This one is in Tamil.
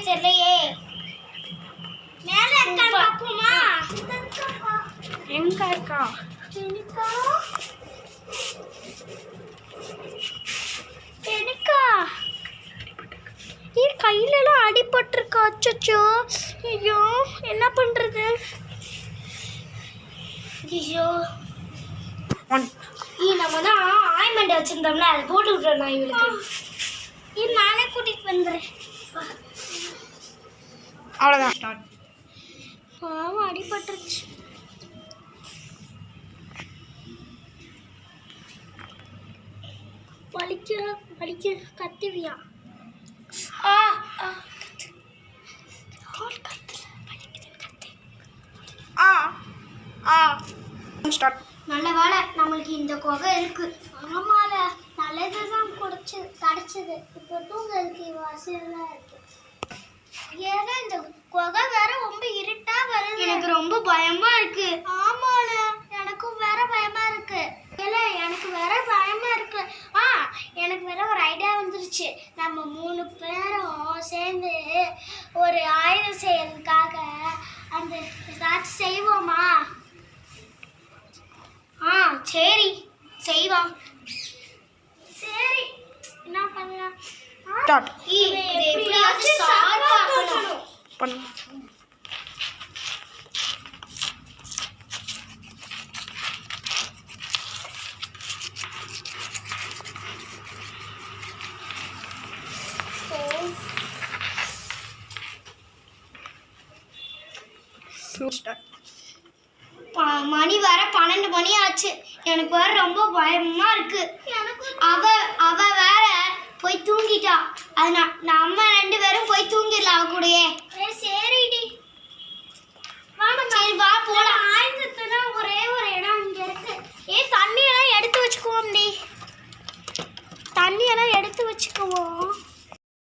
தெரியலையே. மேலே இருக்கா பாப்போமா? எங்க இருக்கா? எனக்கா கையிலலாம் அடிபட்டிருக்கா. அச்சோ ஐயோ என்ன பண்றது? ஐயோ நம்ம தான் ஆயின்மெண்ட் வச்சிருந்தோம்ல அதை போட்டு விட்டுறேன் நான் இவளுக்கு. நானே கூட்டிட்டு வந்துடுறேன். அவ்வளோதான் ஸ்டார்ட். பாவம் அடிபட்டுருச்சு. வலிக்க கத்துவியா? ஸ்டார்ட். நல்ல வேலை நம்மளுக்கு இந்த குகை இருக்கு. ஆமால நல்லதுதான் கிடைச்சது. இப்போ தூங்கிறதுக்கு வசதியாக இருக்கு. ஏன்னா இந்த குகை வேற ரொம்ப இருட்டா வருது. எனக்கு ரொம்ப பயமா இருக்கு. ஆமால எனக்கும் வேற பயமா இருக்கு. எனக்கு வேற பயமா இருக்கு. எனக்கு வேற ஒரு ஐடியா வந்துருச்சு. நம்ம 3 பேரும் சேர்ந்து ஒரு ஆயுதம் செய்யறதுக்காக அந்த ஏதாச்சும் செய்வோமா? சரி செய்வோம். சரி என்ன பண்ணலாம்? ஸ்டார்ட் எப்படியாச்சும் சாப்பாக்கணும். பண்ணு. மணி வர 12 மணி ஆச்சு. எனக்கு வேற ரொம்ப பயமா இருக்கு. அவ வேற போய் தூங்கிட்டா. அது நம்ம 2 பேரும் போய் தூங்கிடலாம் அவ கூடயே. சரிடி சரி வா போலாம். ஆயுதத்துனா ஒரே ஒரு இடம் இங்க இருக்கு. தண்ணியெல்லாம் எடுத்து வச்சுக்குவோம். தண்ணியெல்லாம் எடுத்து வச்சுக்குவோம்.